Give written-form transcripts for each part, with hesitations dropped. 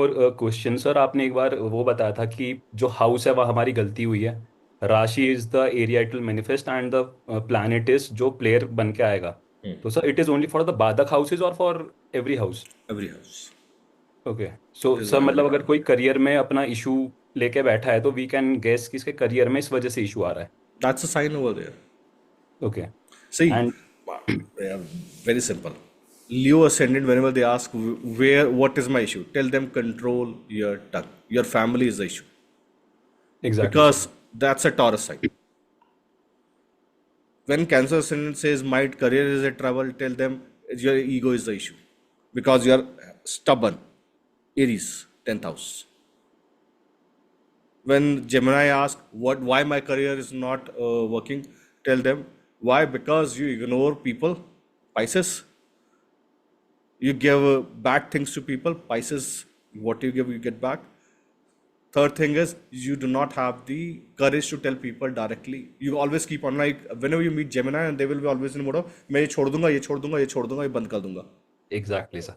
और question sir, आपने एक बार वो बताया था कि जो हाउस है वह हमारी गलती हुई है। राशि is the area it will manifest and the planet is जो प्लेयर बन के आएगा। तो sir it is only for the बाधक हाउसेज और for every house? Every house, okay. So it is sir every मतलब अगर हाउस। कोई करियर में अपना इशू लेके बैठा है तो वी कैन गेस कि इसके करियर में इस वजह से इशू आ रहा है। That's a sign over there. Okay. See, and very simple. Leo ascendant, whenever they ask where, what is my issue, tell them control your tongue. Your family is the issue. Exactly sir. Because that's a Taurus sign. When Cancer ascendant says my career is a trouble, tell them your ego is the issue. Because you are stubborn. Aries, 10th house. When Gemini asks why my career is not working, tell them why, because you ignore people. Pisces, you give bad things to people. Pisces, what you give, you get back. Third thing is you do not have the courage to tell people directly. You always keep on, like whenever you meet Gemini, and they will be always in the mode of मैं ये छोड़ दूंगा, ये छोड़ दूंगा, ये छोड़ दूंगा, ये बंद कर दूंगा. Exactly sir.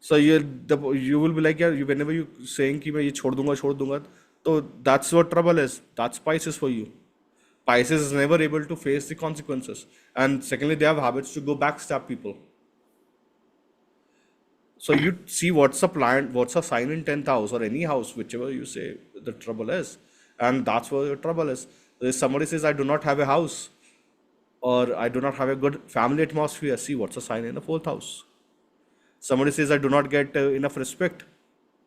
So you will be like, yeah, whenever you saying कि मैं ये छोड़ दूंगा, so that's what trouble is. That's Pisces for you. Pisces is never able to face the consequences, and secondly, they have habits to go backstab people. So you see what's a plant, what's a sign in 10th house or any house, whichever you say the trouble is. And that's where your trouble is. If somebody says, I do not have a house or I do not have a good family atmosphere, see what's a sign in the fourth house. Somebody says, I do not get enough respect,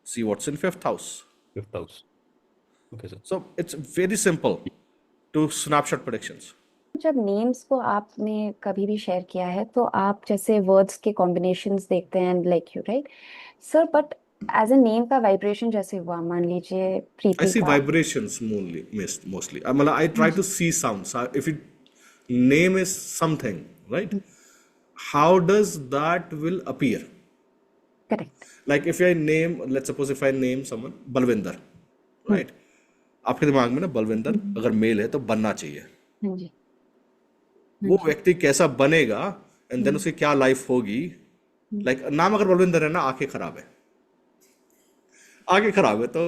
see what's in fifth house. Fifth house. Okay sir. So it's very simple to snapshot predictions. जब names को आपने कभी भी share किया है तो आप जैसे वर्ड्स के कॉम्बिनेशंस देखते हैं like you write sir, but as a name का वाइब्रेशन जैसे हुआ, मान लीजिए I प्रीति see का। vibrations mostly. I try to see sounds. If it name is something, right? How does that will appear? Correct. Like if I name, let's suppose if I name someone Balwinder, right? आपके दिमाग में ना बलविंदर अगर mail है तो बनना चाहिए. हाँ जी। हाँ वो जी। व्यक्ति कैसा बनेगा एंड देन उसकी क्या लाइफ होगी. लाइक नाम अगर बलविंदर है ना, आंखें खराब है, आगे खराब है तो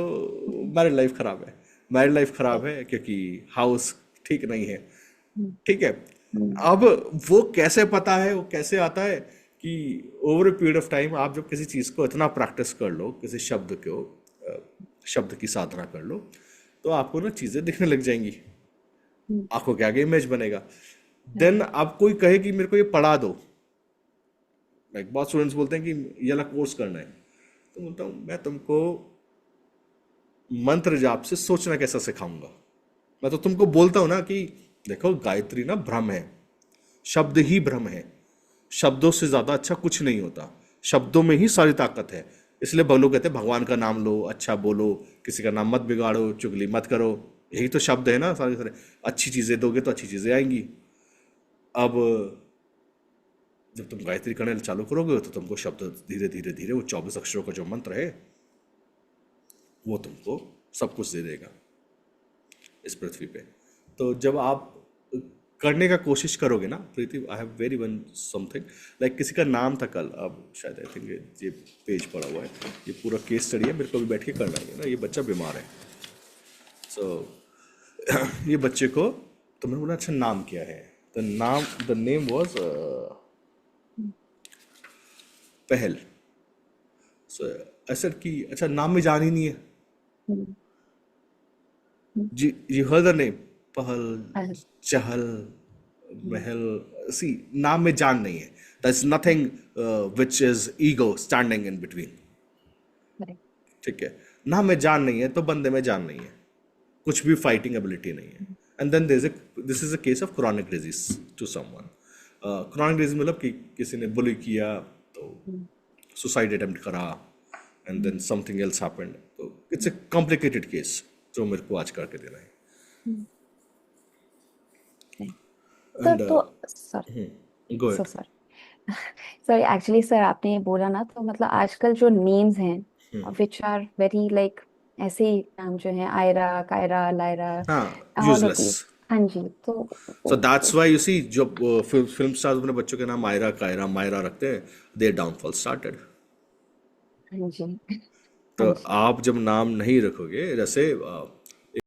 मैरिड लाइफ खराब है. मैरिड लाइफ खराब है क्योंकि हाउस ठीक नहीं है. ठीक है. अब वो कैसे पता है, वो कैसे आता है कि over a period of time आप जब किसी चीज को इतना प्रैक्टिस कर लो, किसी शब्द को शब्द की साधना कर लो, तो आपको ना चीजें दिखने लग जाएंगी, आंखों के आगे इमेज बनेगा. देन आप कोई कहे कि मेरे को ये पढ़ा दो, लाइक बहुत स्टूडेंट्स बोलते हैं कि ये वाला कोर्स करना है, तो बोलता हूँ मैं तुमको मंत्र जाप से सोचना कैसा सिखाऊंगा. मैं तो तुमको बोलता हूँ ना कि देखो गायत्री ना भ्रम है, शब्द ही भ्रम है, शब्दों से ज्यादा अच्छा कुछ नहीं होता, शब्दों में ही सारी ताकत है. इसलिए लोग कहते हैं भगवान का नाम लो, अच्छा बोलो, किसी का नाम मत बिगाड़ो, चुगली मत करो. यही तो शब्द है ना सारे सारे. अच्छी चीजें दोगे तो अच्छी चीजें आएंगी. अब जब तुम गायत्री करने चालू करोगे तो तुमको शब्द धीरे धीरे धीरे वो 24 अक्षरों का जो मंत्र है वो तुमको सब कुछ दे देगा इस पृथ्वी पे. तो जब आप करने का कोशिश करोगे ना Preeti, I have very one something like किसी का नाम था कल, अब शायद आई थिंक ये पेज पड़ा हुआ है, ये पूरा केस स्टडी है, मेरे को भी बैठ के करना है ना. ये बच्चा बीमार है, सो ये बच्चे को तो मैंने बोला अच्छा नाम क्या है, द नेम वाज पहल. सो ऐसा कि अच्छा नाम में जान ही नहीं है. जी यू हर्ड द नेम पहल, चहल, महल. सी नाम में जान नहीं है. That's nothing which is ego standing in between. ठीक है. नाम में जान नहीं है तो बंदे में जान नहीं है, कुछ भी फाइटिंग एबिलिटी नहीं है. And then this is a case of chronic disease to someone. Chronic disease मतलब कि किसी ने बुली किया तो सुसाइड अटेम्प्ट करा and then something else happened. तो इट्स अ कॉम्प्लिकेटेड केस जो मेरे को आज करके देना है. सर एंड तो sir go sir ahead. Sir sir actually sir आपने ये बोला ना, तो मतलब आजकल जो नेम्स हैं विच आर वेरी लाइक ऐसे ही नाम जो हैं आयरा, कायरा, लायरा, हाँ, ऑल ऑफ यूजलेस. दीज. हाँ जी. तो so that's why you see जो फिल्म स्टार्स अपने बच्चों के नाम आयरा, कायरा, मायरा रखते हैं, देयर डाउनफॉल स्टार्टेड. हाँ जी. हाँ तो जी। आप जब नाम नहीं रखोगे, जैसे